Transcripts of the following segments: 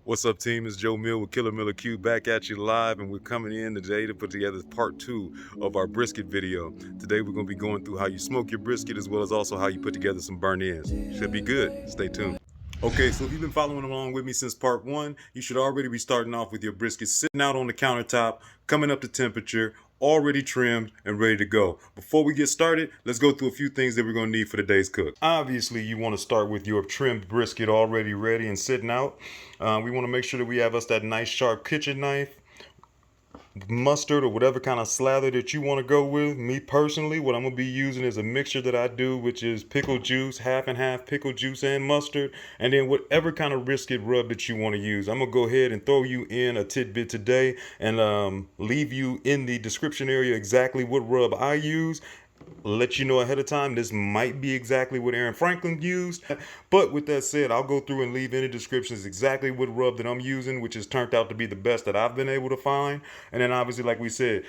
What's up, team? It's Joe Mill with Killer Miller Q back at you live, and we're coming in today to put together part 2 of our brisket video. Today we're going to be going through how you smoke your brisket as well as also how you put together some burnt ends. Should be good. Stay tuned. Okay, so if you've been following along with me since part 1, you should already be starting off with your brisket sitting out on the countertop, coming up to temperature, already trimmed and ready to go. Before we get started, let's go through a few things that we're going to need for today's cook. Obviously, you want to start with your trimmed brisket already ready and sitting out. We want to make sure that we have us that nice sharp kitchen knife, mustard or whatever kind of slather that you want to go with. Me personally, what I'm going to be using is a mixture that I do, which is pickle juice, half and half pickle juice and mustard, and then whatever kind of brisket rub that you want to use. I'm going to go ahead and throw you in a tidbit today and leave you in the description area exactly what rub I use. Let you know ahead of time, this might be exactly what Aaron Franklin used. But with that said, I'll go through and leave in the descriptions exactly what rub that I'm using, which has turned out to be the best that I've been able to find. And then obviously, like we said,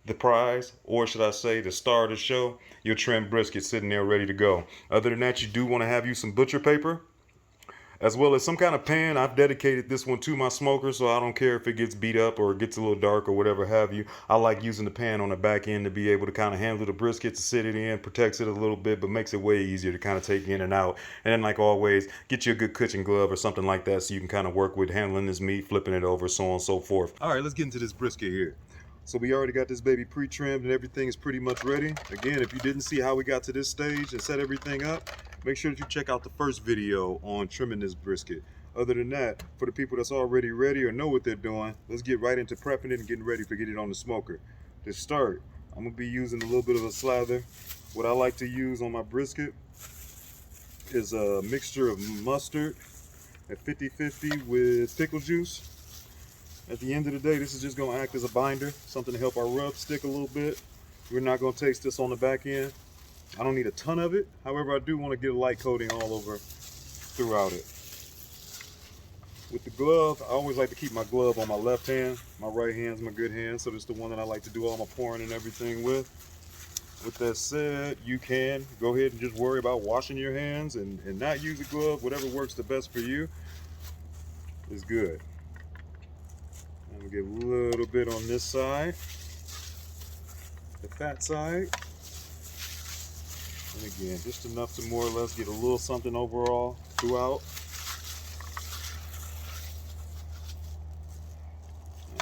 the prize, or should I say the star of the show, your trimmed brisket sitting there ready to go. Other than that, you do want to have you some butcher paper, as well as some kind of pan. I've dedicated this one to my smoker, so I don't care if it gets beat up or it gets a little dark or whatever have you. I like using the pan on the back end to be able to kind of handle the brisket, to sit it in, protects it a little bit, but makes it way easier to kind of take in and out. And then, like always, get you a good kitchen glove or something like that so you can kind of work with handling this meat, flipping it over, so on and so forth. All right, let's get into this brisket here. So we already got this baby pre-trimmed and everything is pretty much ready. Again, if you didn't see how we got to this stage and set everything up, make sure that you check out the first video on trimming this brisket. Other than that, for the people that's already ready or know what they're doing, let's get right into prepping it and getting ready to get it on the smoker. To start, I'm gonna be using a little bit of a slather. What I like to use on my brisket is a mixture of mustard at 50-50 with pickle juice. At the end of the day, this is just going to act as a binder, something to help our rub stick a little bit. We're not going to taste this on the back end. I don't need a ton of it. However, I do want to get a light coating all over throughout it. With the glove, I always like to keep my glove on my left hand. My right hand's my good hand, so this is the one that I like to do all my pouring and everything with. With that said, you can go ahead and just worry about washing your hands and not use a glove. Whatever works the best for you is good. I'm gonna get a little bit on this side, the fat side, and again, just enough to more or less get a little something overall throughout.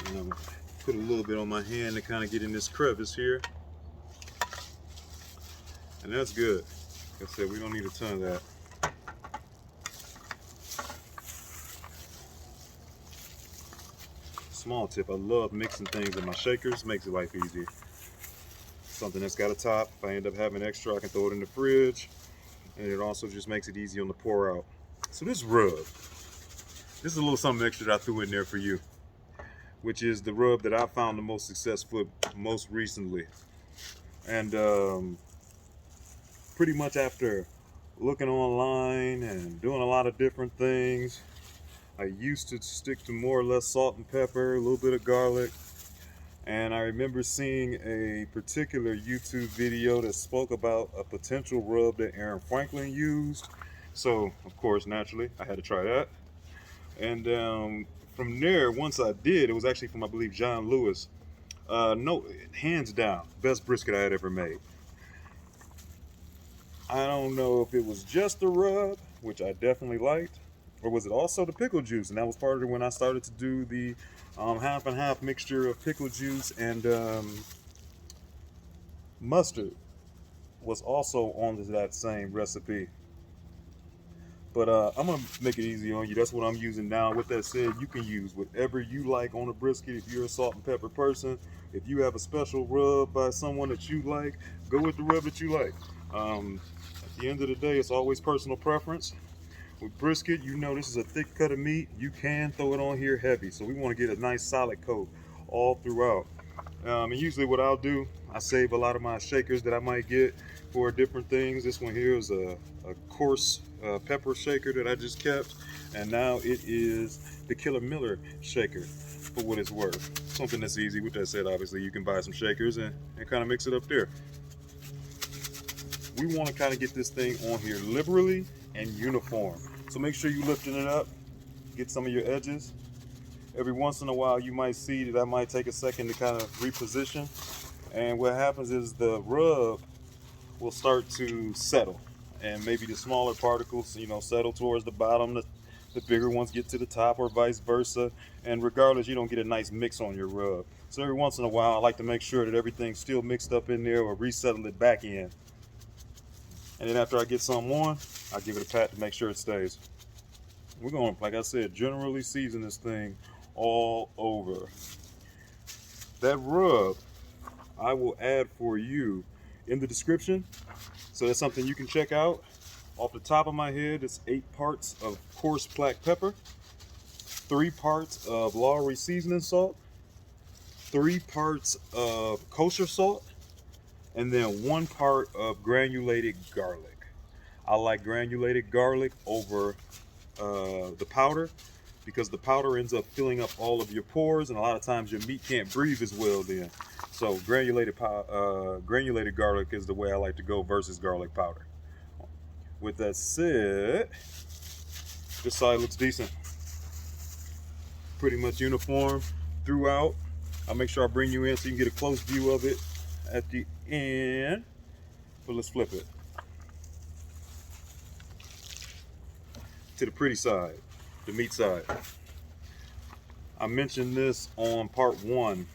And I'm gonna put a little bit on my hand to kind of get in this crevice here, and that's good. Like I said, we don't need a ton of that. Small tip, I love mixing things in my shakers, makes it life easier. Something that's got a top, if I end up having extra, I can throw it in the fridge, and it also just makes it easy on the pour out. So this rub, this is a little something extra that I threw in there for you, which is the rub that I found the most successful most recently. And pretty much after looking online and doing a lot of different things, I used to stick to more or less salt and pepper, a little bit of garlic. And I remember seeing a particular YouTube video that spoke about a potential rub that Aaron Franklin used. So, of course, naturally, I had to try that. And from there, once I did, it was actually from, I believe, John Lewis. No, hands down, best brisket I had ever made. I don't know if it was just the rub, which I definitely liked, or was it also the pickle juice? And that was part of when I started to do the half and half mixture of pickle juice and mustard was also on that same recipe. But I'm gonna make it easy on you. That's what I'm using now. With that said, you can use whatever you like on a brisket. If you're a salt and pepper person, if you have a special rub by someone that you like, go with the rub that you like. At the end of the day, it's always personal preference. With brisket, you know this is a thick cut of meat. You can throw it on here heavy. So we want to get a nice solid coat all throughout. And usually what I'll do, I save a lot of my shakers that I might get for different things. This one here is a coarse pepper shaker that I just kept. And now it is the Killer Miller shaker for what it's worth. Something that's easy. With that said, obviously you can buy some shakers and kind of mix it up there. We want to kind of get this thing on here liberally and uniform. So make sure you're lifting it up get some of your edges. Every once in a while you might see that I might take a second to kind of reposition, and what happens is the rub will start to settle, and maybe the smaller particles, you know, settle towards the bottom, the bigger ones get to the top, or vice versa, and regardless you don't get a nice mix on your rub. So every once in a while I like to make sure that everything's still mixed up in there, or resettle it back in, and then after I get some on, I give it a pat to make sure it stays. We're going, like I said, generally season this thing all over. That rub I will add for you in the description, so that's something you can check out. Off the top of my head, it's 8 parts of coarse black pepper, 3 parts of Lawrys seasoning salt, 3 parts of kosher salt, and then 1 part of granulated garlic. I like granulated garlic over the powder, because the powder ends up filling up all of your pores, and a lot of times your meat can't breathe as well then. So granulated garlic is the way I like to go versus garlic powder. With that said, this side looks decent. Pretty much uniform throughout. I'll make sure I bring you in so you can get a close view of it at the end. But let's flip it to the pretty side, the meat side. I mentioned this on part 1,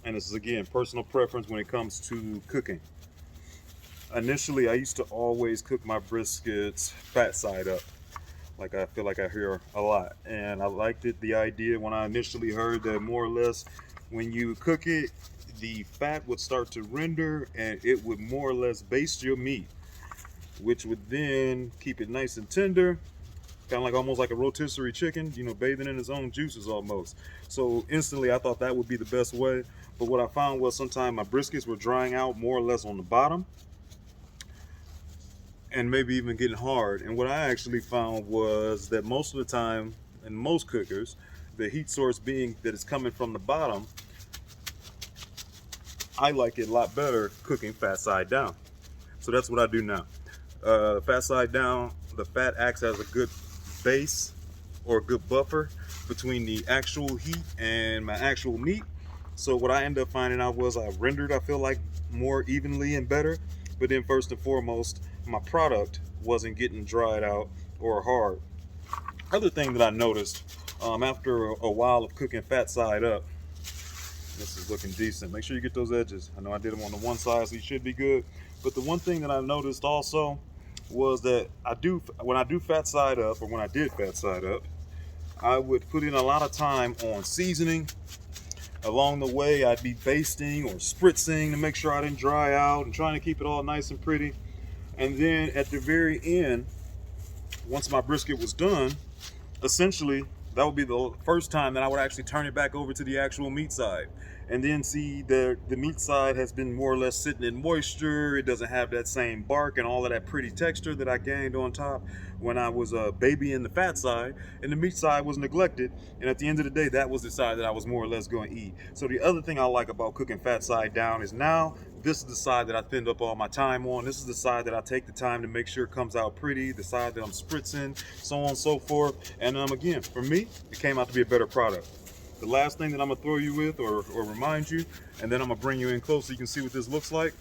and this is again personal preference when it comes to cooking. Initially, I used to always cook my briskets fat side up, like I feel like I hear a lot, and I liked it, the idea when I initially heard that more or less when you cook it, the fat would start to render and it would more or less baste your meat, which would then keep it nice and tender, kind of like almost like a rotisserie chicken, you know, bathing in its own juices almost. So instantly I thought that would be the best way, but what I found was sometimes my briskets were drying out more or less on the bottom, and maybe even getting hard. And what I actually found was that most of the time, in most cookers, the heat source being that it's coming from the bottom, I like it a lot better cooking fat side down. So that's what I do now. Fat side down, the fat acts as a good base or a good buffer between the actual heat and my actual meat. So what I ended up finding out was I rendered, I feel like, more evenly and better. But then first and foremost, my product wasn't getting dried out or hard. Other thing that I noticed after a while of cooking fat side up, this is looking decent. Make sure you get those edges. I know I did them on the one side, so you should be good. But the one thing that I noticed also was that when I do fat side up, or when I did fat side up, I would put in a lot of time on seasoning. Along the way, I'd be basting or spritzing to make sure I didn't dry out and trying to keep it all nice and pretty. And then at the very end, once my brisket was done, essentially that would be the first time that I would actually turn it back over to the actual meat side, and then see the meat side has been more or less sitting in moisture. It doesn't have that same bark and all of that pretty texture that I gained on top when I was babying the fat side, and the meat side was neglected. And at the end of the day, that was the side that I was more or less going to eat. So the other thing I like about cooking fat side down is now this is the side that I spend up all my time on. This is the side that I take the time to make sure it comes out pretty, the side that I'm spritzing, so on and so forth. And again, for me, it came out to be a better product. The last thing that I'm gonna throw you with or remind you, and then I'm gonna bring you in close so you can see what this looks like,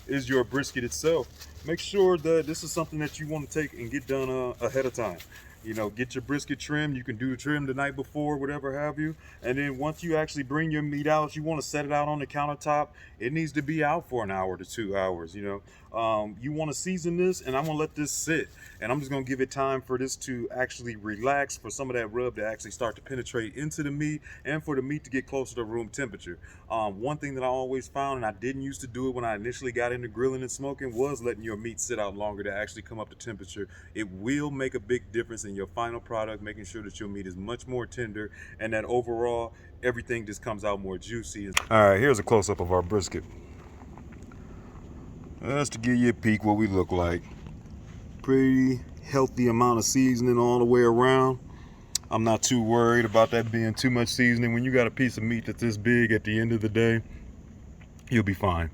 is your brisket itself. Make sure that this is something that you want to take and get done ahead of time. You know, get your brisket trimmed. You can do the trim the night before, whatever have you. And then once you actually bring your meat out, you want to set it out on the countertop. It needs to be out for an hour to 2 hours, you know. You want to season this, and I'm going to let this sit. And I'm just going to give it time for this to actually relax, for some of that rub to actually start to penetrate into the meat, and for the meat to get closer to room temperature. One thing that I always found, and I didn't used to do it when I initially got into grilling and smoking, was letting your meat sit out longer to actually come up to temperature. It will make a big difference in your final product, making sure that your meat is much more tender and that overall everything just comes out more juicy. All right, here's a close-up of our brisket. Just to give you a peek what we look like. Pretty healthy amount of seasoning all the way around. I'm not too worried about that being too much seasoning. When you got a piece of meat that's this big, at the end of the day, you'll be fine.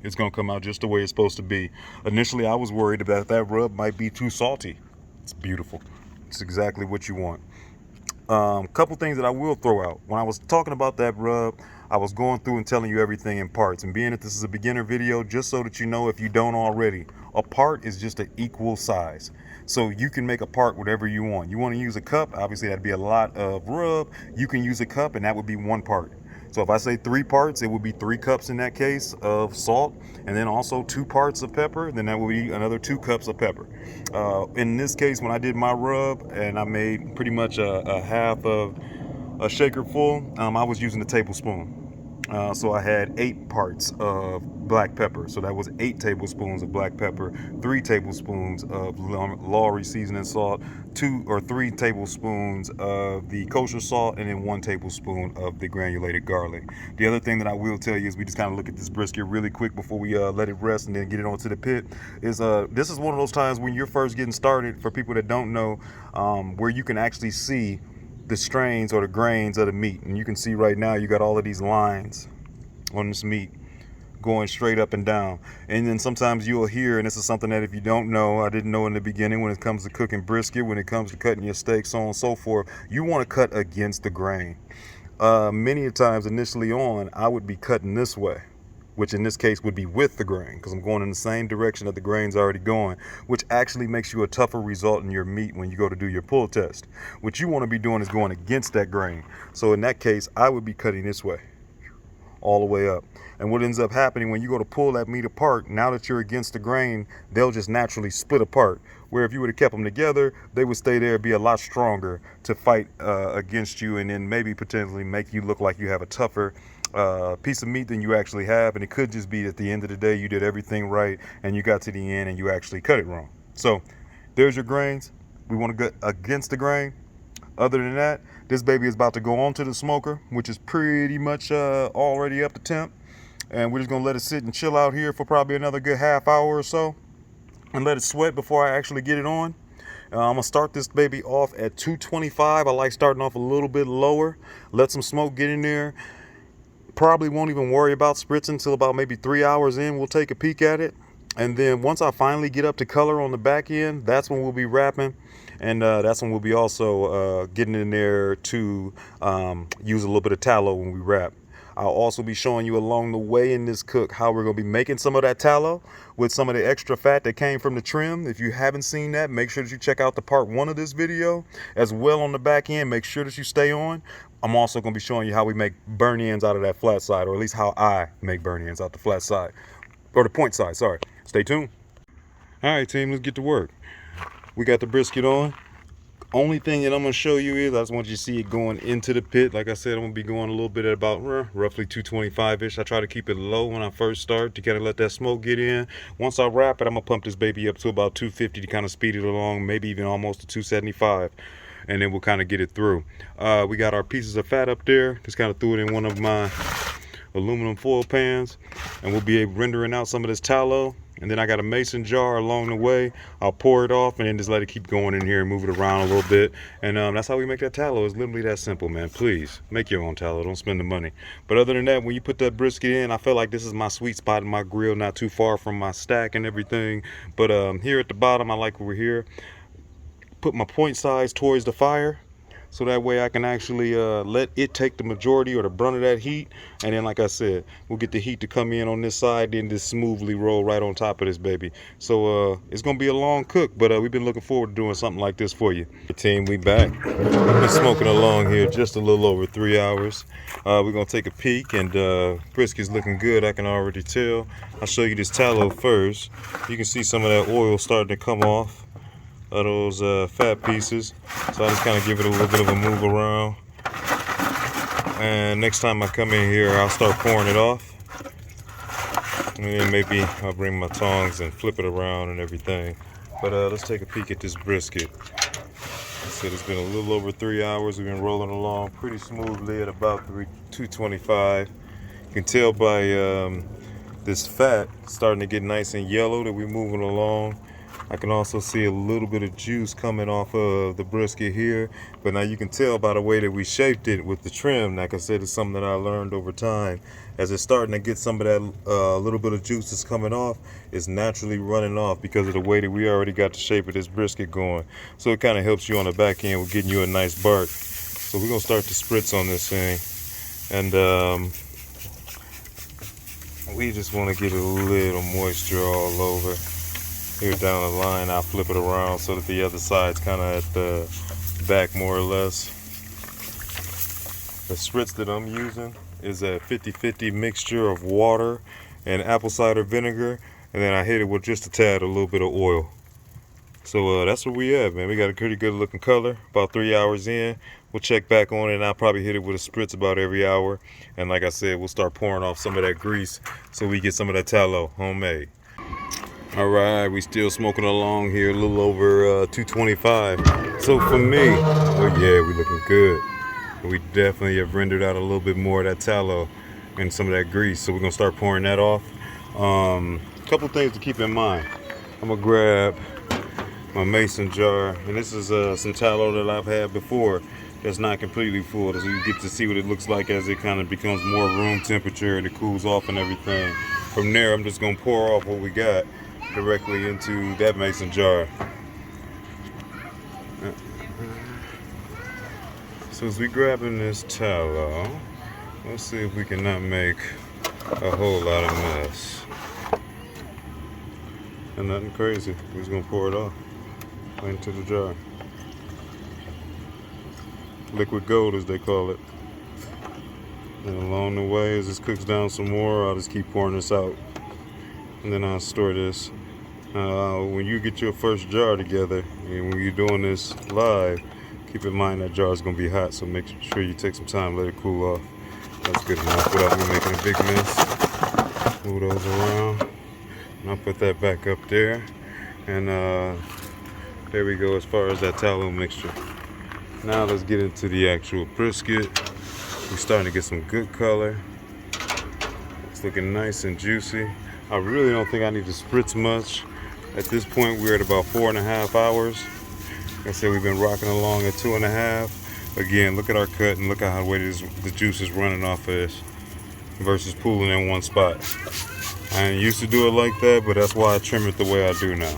It's gonna come out just the way it's supposed to be. Initially, I was worried about that rub might be too salty. It's beautiful. It's exactly what you want. Couple things that I will throw out. When I was talking about that rub, I was going through and telling you everything in parts. And being that this is a beginner video, just so that you know, if you don't already, a part is just an equal size. So you can make a part whatever you want. You want to use a cup, obviously that'd be a lot of rub. You can use a cup and that would be one part. So if I say 3 parts, it would be 3 cups in that case of salt, and then also 2 parts of pepper, then that would be another 2 cups of pepper. In this case, when I did my rub and I made pretty much a half of a shaker full, I was using a tablespoon. So I had 8 parts of black pepper. So that was 8 tablespoons of black pepper, 3 tablespoons of Lawrys seasoning salt, 2 or 3 tablespoons of the kosher salt, and then 1 tablespoon of the granulated garlic. The other thing that I will tell you is we just kind of look at this brisket really quick before we let it rest and then get it onto the pit. Is this is one of those times when you're first getting started, for people that don't know, where you can actually see the strains or the grains of the meat. And you can see right now you got all of these lines on this meat going straight up and down. And then sometimes you'll hear, and this is something that if you don't know, I didn't know in the beginning, when it comes to cooking brisket, when it comes to cutting your steak, so on and so forth, you want to cut against the grain. Many times initially on, I would be cutting this way, which in this case would be with the grain, because I'm going in the same direction that the grain's already going, which actually makes you a tougher result in your meat when you go to do your pull test. What you want to be doing is going against that grain. So in that case, I would be cutting this way, all the way up. And what ends up happening when you go to pull that meat apart, now that you're against the grain, they'll just naturally split apart. Where if you would have kept them together, they would stay there, be a lot stronger to fight against you, and then maybe potentially make you look like you have a tougher piece of meat than you actually have. And it could just be at the end of the day you did everything right and you got to the end and you actually cut it wrong. So there's your grains. We want to get against the grain. Other than that, this baby is about to go onto the smoker, which is pretty much already up to temp, and we're just gonna let it sit and chill out here for probably another good half hour or so and let it sweat before I actually get it on. I'm gonna start this baby off at 225. I like starting off a little bit lower, let some smoke get in there. Probably won't even worry about spritzing until about maybe 3 hours in. We'll take a peek at it. And then once I finally get up to color on the back end, that's when we'll be wrapping. And that's when we'll be also getting in there to use a little bit of tallow when we wrap. I'll also be showing you along the way in this cook how we're going to be making some of that tallow with some of the extra fat that came from the trim. If you haven't seen that, make sure that you check out the part 1 of this video. As well on the back end, make sure that you stay on. I'm also going to be showing you how we make burn ends out of that flat side, or at least how I make burn ends out the flat side, or the point side, sorry. Stay tuned. All right, team, let's get to work. We got the brisket on. Only thing that I'm going to show you is I just want you to see it going into the pit. Like I said, I'm going to be going a little bit at about roughly 225-ish. I try to keep it low when I first start to kind of let that smoke get in. Once I wrap it, I'm going to pump this baby up to about 250 to kind of speed it along, maybe even almost to 275. And then we'll kind of get it through. We got our pieces of fat up there. Just kind of threw it in one of my aluminum foil pans. And we'll be rendering out some of this tallow. And then I got a mason jar along the way. I'll pour it off and then just let it keep going in here and move it around a little bit. And that's how we make that tallow. It's literally that simple, man. Please, make your own tallow. Don't spend the money. But other than that, when you put that brisket in, I feel like this is my sweet spot in my grill, not too far from my stack and everything. But here at the bottom, I like over here. Put my point size towards the fire, so that way I can actually let it take the majority or the brunt of that heat. And then, like I said, we'll get the heat to come in on this side, then just smoothly roll right on top of this baby. So it's gonna be a long cook, but we've been looking forward to doing something like this for you. Team, we back. We've been smoking along here just a little over 3 hours. We're gonna take a peek, and brisket's looking good, I can already tell. I'll show you this tallow first. You can see some of that oil starting to come off of those fat pieces. So I just kind of give it a little bit of a move around, and next time I come in here I'll start pouring it off, and then maybe I'll bring my tongs and flip it around and everything. But let's take a peek at this brisket. I said it's been a little over 3 hours. We've been rolling along pretty smoothly at about 225. You can tell by this fat starting to get nice and yellow that we're moving along. I can also see a little bit of juice coming off of the brisket here, but now you can tell by the way that we shaped it with the trim. Like I said, it's something that I learned over time. As it's starting to get some of that little bit of juice that's coming off, it's naturally running off because of the way that we already got the shape of this brisket going. So it kind of helps you on the back end with getting you a nice bark. So we're gonna start to spritz on this thing, and we just want to get a little moisture all over. Here down the line, I'll flip it around so that the other side's kind of at the back more or less. The spritz that I'm using is a 50-50 mixture of water and apple cider vinegar, and then I hit it with just a tad, a little bit of oil. So that's what we have, man. We got a pretty good looking color. About 3 hours in, we'll check back on it, and I'll probably hit it with a spritz about every hour. And like I said, we'll start pouring off some of that grease so we get some of that tallow homemade. All right, we still smoking along here, a little over 225. So for me, oh yeah, we looking good. We definitely have rendered out a little bit more of that tallow and some of that grease. So we're gonna start pouring that off. Couple things to keep in mind. I'm gonna grab my mason jar, and this is some tallow that I've had before that's not completely full, so you get to see what it looks like as it kind of becomes more room temperature and it cools off and everything. From there, I'm just gonna pour off what we got directly into that mason jar. So as we grabbing this tallow, let's see if we can not make a whole lot of mess. And nothing crazy, we're just gonna pour it off into the jar. Liquid gold, as they call it. And along the way, as this cooks down some more, I'll just keep pouring this out. And then I'll store this. When you get your first jar together, and when you're doing this live, keep in mind that jar is going to be hot, so make sure you take some time, let it cool off. That's good enough without me making a big mess. Move those around. And I'll put that back up there. And there we go as far as that tallow mixture. Now let's get into the actual brisket. We're starting to get some good color. It's looking nice and juicy. I really don't think I need to spritz much. At this point, we're at about 4.5 hours. Like I said, we've been rocking along at 2.5. Again, look at our cut and look at how the way the juice is running off of this versus pooling in one spot. I ain't used to do it like that, but that's why I trim it the way I do now.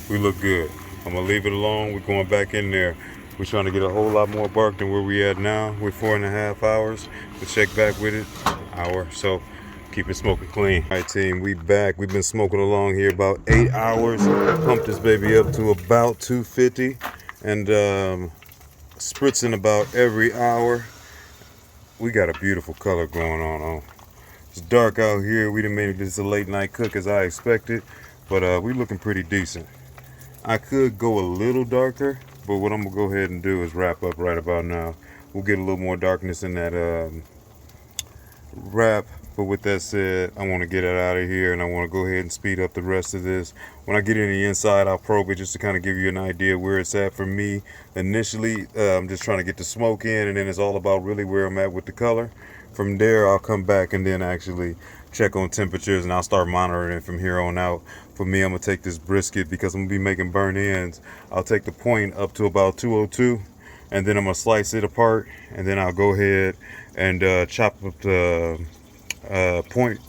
We look good. I'm gonna leave it alone. We're going back in there. We're trying to get a whole lot more bark than where we at now. We're 4.5 hours. We'll check back with it, hour. So keep it smoking clean. All right, team, we back. We've been smoking along here about 8 hours. Pumped this baby up to about 250 and spritzing about every hour. We got a beautiful color going on. It's dark out here. We done made this a late night cook as I expected, but we looking pretty decent. I could go a little darker, but what I'm gonna go ahead and do is wrap up right about now. We'll get a little more darkness in that wrap, but with that said, I want to get it out of here and I want to go ahead and speed up the rest of this. When I get in the inside, I'll probe it just to kind of give you an idea where it's at for me. Initially, I'm just trying to get the smoke in, and then it's all about really where I'm at with the color. From there, I'll come back and then actually check on temperatures, and I'll start monitoring it from here on out. For me, I'm gonna take this brisket because I'm gonna be making burnt ends. I'll take the point up to about 202, and then I'm gonna slice it apart, and then I'll go ahead and chop up the point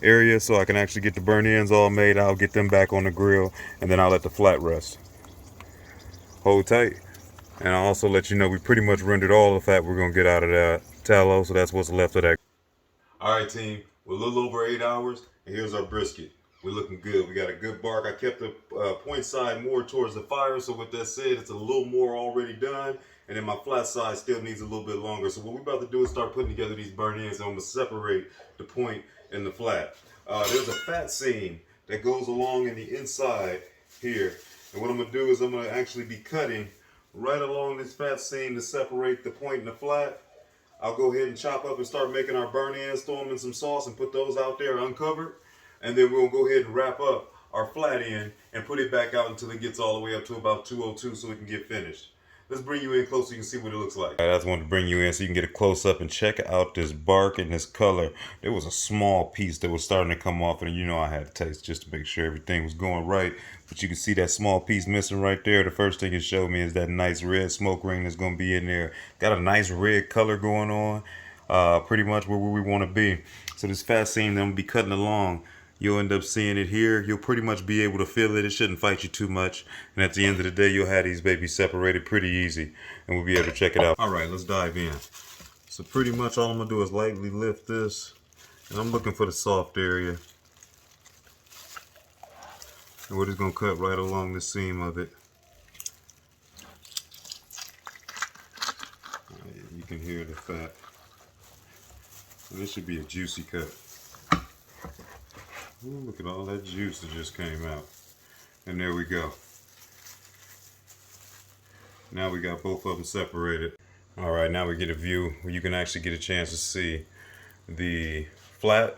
area so I can actually get the burnt ends all made. I'll get them back on the grill, and then I'll let the flat rest. Hold tight. And I'll also let you know we pretty much rendered all the fat we're gonna get out of that tallow, so that's what's left of that. All right, team, we're a little over 8 hours, and here's our brisket. We're looking good. We got a good bark. I kept the point side more towards the fire, so with that said, it's a little more already done, and then my flat side still needs a little bit longer. So what we're about to do is start putting together these burnt ends, and I'm gonna separate the point and the flat. There's a fat seam that goes along in the inside here, and what I'm gonna do is I'm gonna actually be cutting right along this fat seam to separate the point and the flat. I'll go ahead and chop up and start making our burnt ends, throw them in some sauce and put those out there uncovered. And then we'll go ahead and wrap up our flat end and put it back out until it gets all the way up to about 202 so it can get finished. Let's bring you in close so you can see what it looks like. I just wanted to bring you in so you can get a close up and check out this bark and this color. There was a small piece that was starting to come off, and you know I had to taste just to make sure everything was going right. But you can see that small piece missing right there. The first thing it showed me is that nice red smoke ring that's going to be in there. Got a nice red color going on. Pretty much where we want to be. So this fat seam that I'm going to be cutting along, you'll end up seeing it here. You'll pretty much be able to feel it. It shouldn't fight you too much. And at the end of the day, you'll have these babies separated pretty easy. And we'll be able to check it out. All right, let's dive in. So pretty much all I'm going to do is lightly lift this. And I'm looking for the soft area. And we're just going to cut right along the seam of it. You can hear the fat. And this should be a juicy cut. Ooh, look at all that juice that just came out. And there we go. Now we got both of them separated. All right, now we get a view where you can actually get a chance to see the flat,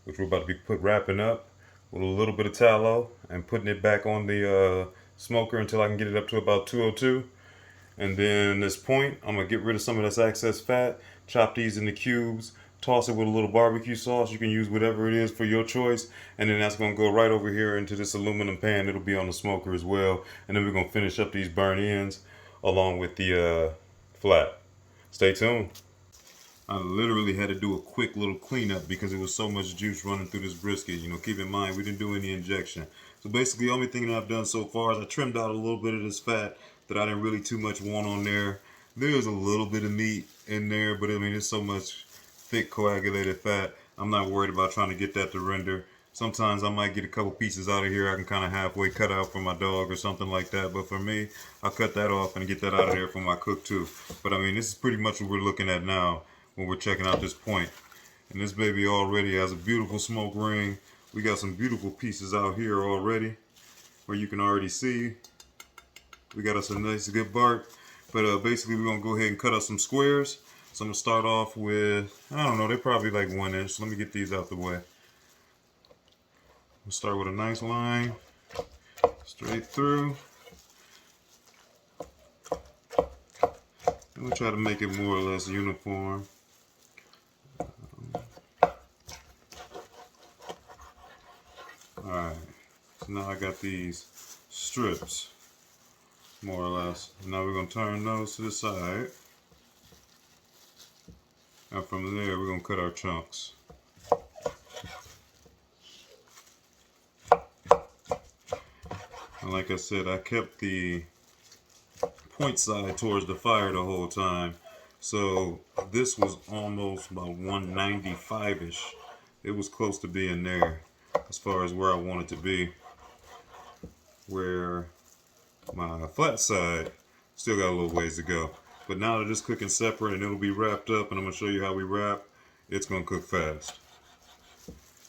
which we're about to be wrapping up with a little bit of tallow and putting it back on the smoker until I can get it up to about 202. And then this point, I'm gonna get rid of some of this excess fat, chop these into cubes, toss it with a little barbecue sauce. You can use whatever it is for your choice. And then that's gonna go right over here into this aluminum pan. It'll be on the smoker as well. And then we're gonna finish up these burn ends along with the flat. Stay tuned. I literally had to do a quick little cleanup because there was so much juice running through this brisket. You know, keep in mind, we didn't do any injection. So basically, the only thing that I've done so far is I trimmed out a little bit of this fat that I didn't really too much want on there. There's a little bit of meat in there, but I mean, there's so much thick coagulated fat. I'm not worried about trying to get that to render. Sometimes I might get a couple pieces out of here I can kind of halfway cut out for my dog or something like that. But for me, I'll cut that off and get that out of there for my cook too. But I mean, this is pretty much what we're looking at now when we're checking out this point. And this baby already has a beautiful smoke ring. We got some beautiful pieces out here already where you can already see. We got us a nice good bark. But basically we're gonna go ahead and cut up some squares. So I'm gonna start off with, I don't know, they're probably like 1 inch. Let me get these out the way. We'll start with a nice line, straight through. And we'll try to make it more or less uniform. Alright, so now I got these strips, more or less. Now we're going to turn those to the side. And from there, we're going to cut our chunks. And like I said, I kept the point side towards the fire the whole time. So this was almost about 195-ish. It was close to being there as far as where I want it to be. Where my flat side still got a little ways to go. But now they're just cooking separate and it'll be wrapped up, and I'm going to show you how we wrap. It's going to cook fast.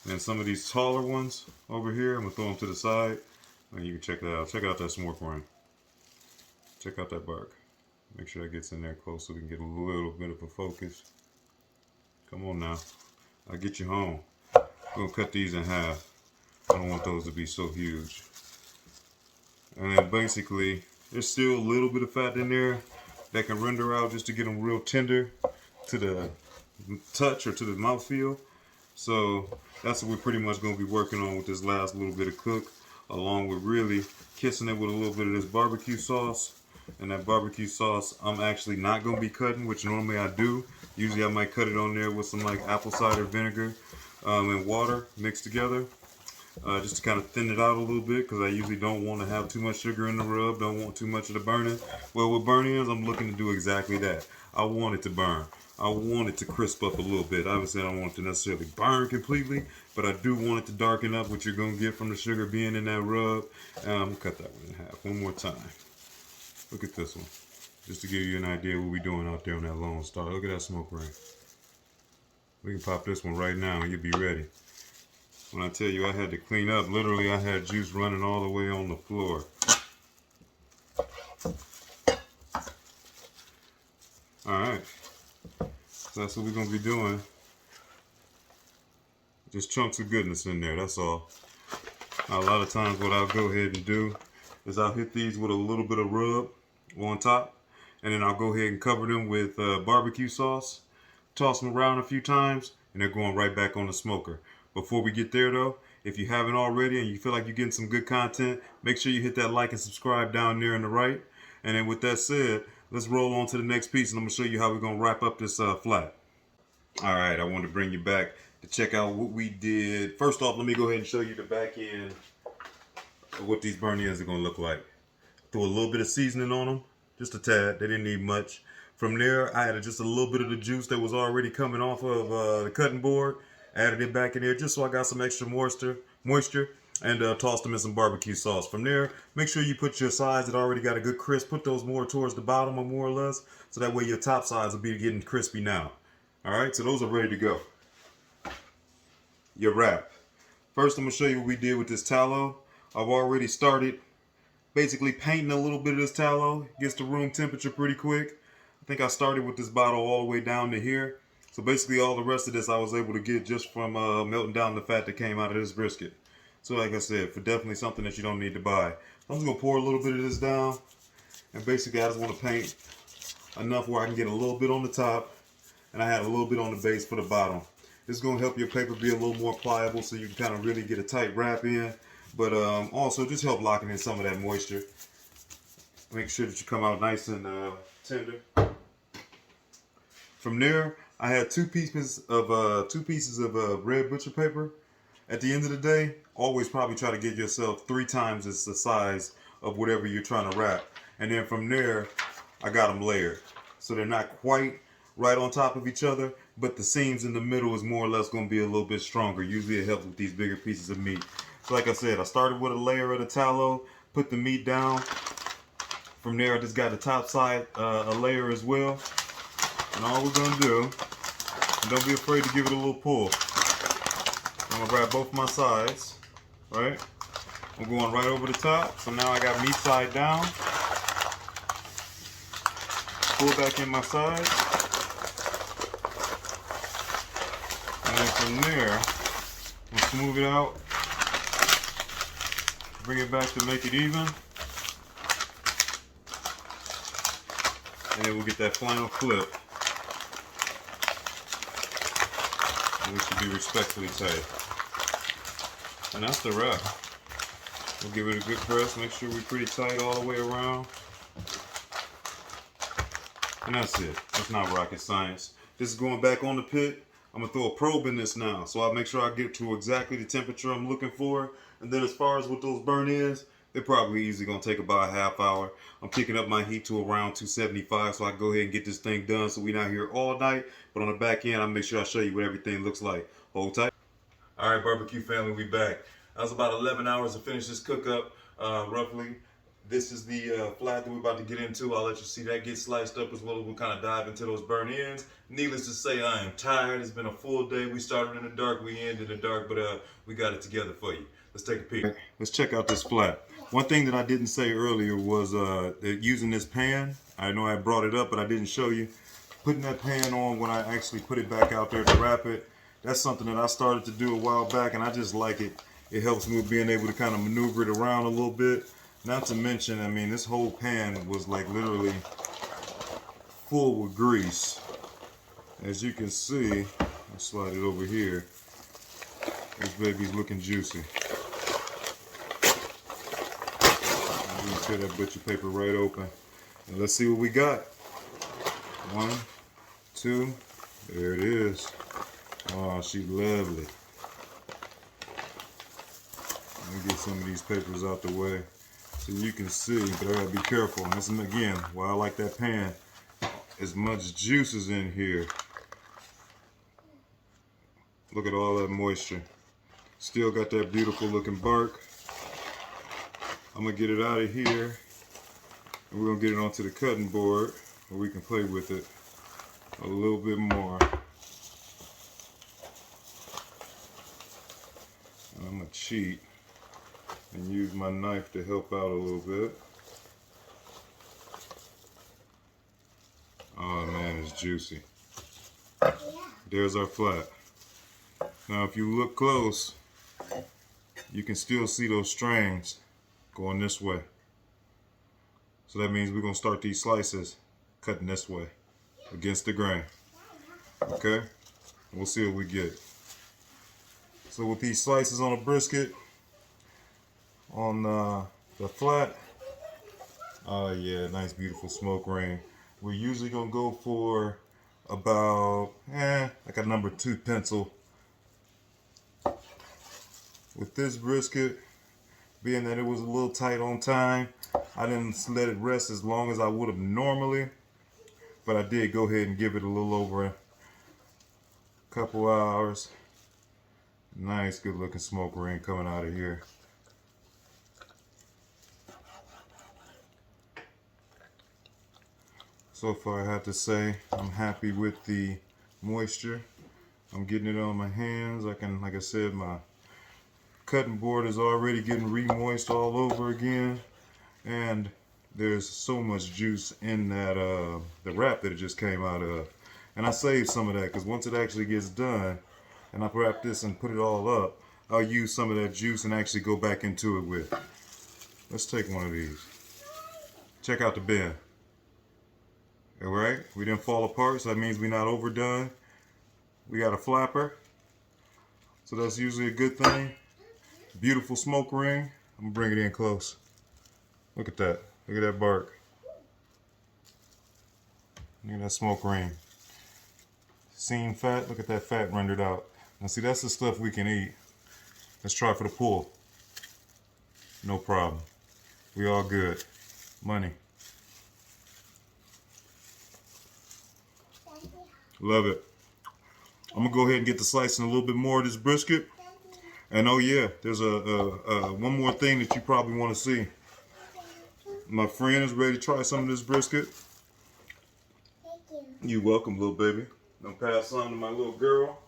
And some of these taller ones over here, I'm going to throw them to the side. And you can check that out. Check out that smoke ring. Check out that bark. Make sure that gets in there close so we can get a little bit of a focus. Come on now. I'll get you home. I'm going to cut these in half. I don't want those to be so huge. And then basically, there's still a little bit of fat in there that can render out just to get them real tender to the touch or to the mouthfeel. So that's what we're pretty much going to be working on with this last little bit of cook, along with really kissing it with a little bit of this barbecue sauce. And that barbecue sauce, I'm actually not going to be cutting, which normally I do. Usually I might cut it on there with some like apple cider vinegar and water mixed together. Just to kind of thin it out a little bit, because I usually don't want to have too much sugar in the rub, don't want too much of the burning. Well, with burn ends, I'm looking to do exactly that. I want it to burn. I want it to crisp up a little bit. Obviously, I don't want it to necessarily burn completely, but I do want it to darken up, what you're going to get from the sugar being in that rub. And I'm going to cut that one in half one more time. Look at this one. Just to give you an idea of what we're doing out there on that Lone Star. Look at that smoke ring. We can pop this one right now and you'll be ready. When I tell you I had to clean up, literally I had juice running all the way on the floor. Alright, so that's what we're going to be doing. Just chunks of goodness in there, that's all. Now, a lot of times what I'll go ahead and do is I'll hit these with a little bit of rub on top. And then I'll go ahead and cover them with barbecue sauce, toss them around a few times, and they're going right back on the smoker. Before we get there though, if you haven't already and you feel like you're getting some good content, make sure you hit that like and subscribe down there on the right. And then with that said, let's roll on to the next piece and I'm going to show you how we're going to wrap up this flat. All right, I wanted to bring you back to check out what we did. First off, let me go ahead and show you the back end of what these burnt ends are going to look like. Threw a little bit of seasoning on them, just a tad. They didn't need much. From there, I added just a little bit of the juice that was already coming off of the cutting board. Added it back in there just so I got some extra moisture, and tossed them in some barbecue sauce. From there, make sure you put your sides that already got a good crisp. Put those more towards the bottom or more or less, so that way your top sides will be getting crispy now. All right, so those are ready to go. Your wrap. First, I'm gonna show you what we did with this tallow. I've already started basically painting a little bit of this tallow. Gets to room temperature pretty quick. I think I started with this bottle all the way down to here. So basically all the rest of this I was able to get just from melting down the fat that came out of this brisket. So like I said, for definitely something that you don't need to buy. I'm just gonna pour a little bit of this down. And basically I just wanna paint enough where I can get a little bit on the top and I had a little bit on the base for the bottom. This is gonna help your paper be a little more pliable so you can kind of really get a tight wrap in. But also just help locking in some of that moisture. Make sure that you come out nice and tender. From there, I had two pieces of red butcher paper. At the end of the day, always probably try to get yourself 3 times the size of whatever you're trying to wrap. And then from there, I got them layered. So they're not quite right on top of each other, but the seams in the middle is more or less going to be a little bit stronger. Usually it helps with these bigger pieces of meat. So like I said, I started with a layer of the tallow, put the meat down. From there, I just got the top side a layer as well. And all we're going to do, and don't be afraid to give it a little pull. I'm going to grab both my sides, right? I'm going right over the top. So now I got meat side down. Pull back in my sides. And then from there, I'm going to smooth it out. Bring it back to make it even. And then we'll get that final flip. And we should be respectfully tight. And that's the wrap. We'll give it a good press, make sure we're pretty tight all the way around. And that's it. That's not rocket science. This is going back on the pit. I'm gonna throw a probe in this now, so I'll make sure I get to exactly the temperature I'm looking for. And then as far as with those burnt ends, they're probably easily gonna take about a half hour. I'm picking up my heat to around 275, so I can go ahead and get this thing done so we're not here all night. But on the back end, I'll make sure I show you what everything looks like. Hold tight. All right, barbecue family, we back. That was about 11 hours to finish this cook up, roughly. This is the flat that we're about to get into. I'll let you see that get sliced up as well as we'll kind of dive into those burnt ends. Needless to say, I am tired. It's been a full day. We started in the dark, we ended in the dark, but we got it together for you. Let's take a peek. Let's check out this flat. One thing that I didn't say earlier was that using this pan, I know I brought it up, but I didn't show you. Putting that pan on when I actually put it back out there to wrap it, that's something that I started to do a while back, and I just like it. It helps me with being able to kind of maneuver it around a little bit. Not to mention, I mean, this whole pan was like literally full with grease. As you can see, I'll slide it over here. This baby's looking juicy. I'm gonna tear that butcher paper right open. And let's see what we got. 1, 2, there it is. Oh, she's lovely. Let me get some of these papers out the way so you can see, but I gotta be careful. And this is, again, why I like that pan. As much juice is in here. Look at all that moisture. Still got that beautiful looking bark. I'm gonna get it out of here, and we're gonna get it onto the cutting board where we can play with it a little bit more. And I'm gonna cheat and use my knife to help out a little bit. Oh man, it's juicy. There's our flat. Now if you look close, you can still see those strands going this way. So that means we're gonna start these slices cutting this way against the grain. Okay, we'll see what we get. So with these slices on a brisket, on the flat, oh yeah, nice beautiful smoke ring. We're usually gonna go for about, like a number 2 pencil. With this brisket, being that it was a little tight on time, I didn't let it rest as long as I would have normally, but I did go ahead and give it a little over a couple hours. Nice, good looking smoke ring coming out of here. So far, I have to say, I'm happy with the moisture. I'm getting it on my hands. Like I said, my cutting board is already getting re-moist all over again. And there's so much juice in that, the wrap that it just came out of. And I saved some of that because once it actually gets done, and I wrap this and put it all up, I'll use some of that juice and actually go back into it with. Let's take one of these. Check out the bin. All right, we didn't fall apart, so that means we're not overdone. We got a flapper, so that's usually a good thing. Beautiful smoke ring. I'm gonna bring it in close. Look at that. Look at that bark. Look at that smoke ring. Seen fat? Look at that fat rendered out. Now see, that's the stuff we can eat. Let's try for the pull. No problem. We all good. Money. Love it. I'm gonna go ahead and get to slicing a little bit more of this brisket. And oh yeah, there's one more thing that you probably want to see. My friend is ready to try some of this brisket. Thank you. You're welcome, little baby. I'm gonna pass on to my little girl.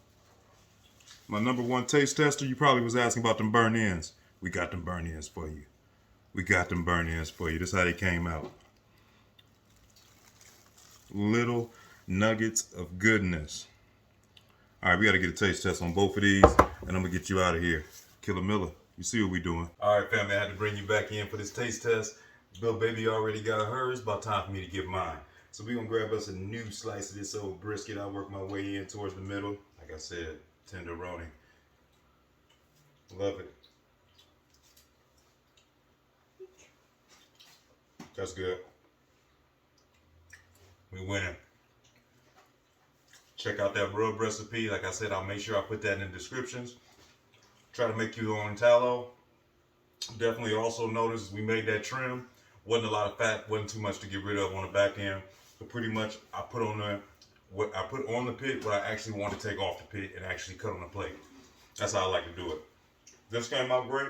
My #1 taste tester. You probably was asking about them burn ends. We got them burn ends for you. We got them burn ends for you. This is how they came out. Little nuggets of goodness. All right, we got to get a taste test on both of these, and I'm gonna get you out of here. Killer Miller, you see what we doing? All right, family, I had to bring you back in for this taste test. Bill Baby already got hers. About time for me to get mine. So we're gonna grab us a new slice of this old brisket. I'll work my way in towards the middle. Like I said, tenderoni. Love it. That's good. We winning. Check out that rub recipe. Like I said, I'll make sure I put that in the descriptions. Try to make your own tallow. Definitely also notice we made that trim. Wasn't a lot of fat, wasn't too much to get rid of on the back end. But pretty much I put on the pit what I actually want to take off the pit and actually cut on the plate. That's how I like to do it. This came out great.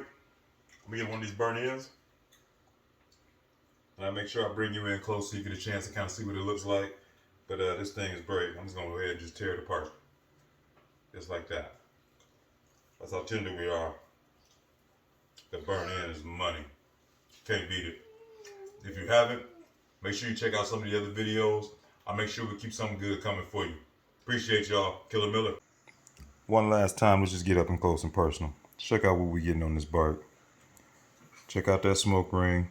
Let me get one of these burnt ends. And I make sure I bring you in close so you get a chance to kind of see what it looks like. But this thing is great. I'm just going to go ahead and just tear it apart. Just like that. That's how tender we are. The burn end is money. Can't beat it. If you haven't, make sure you check out some of the other videos. I'll make sure we keep something good coming for you. Appreciate y'all. Killer Miller. One last time, let's just get up and close and personal. Check out what we getting on this bark. Check out that smoke ring.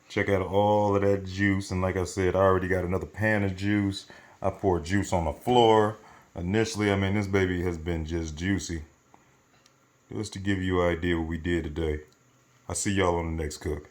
Check out all of that juice. And like I said, I already got another pan of juice. I poured juice on the floor. Initially, I mean, this baby has been just juicy. Just to give you an idea what we did today. I'll see y'all on the next cook.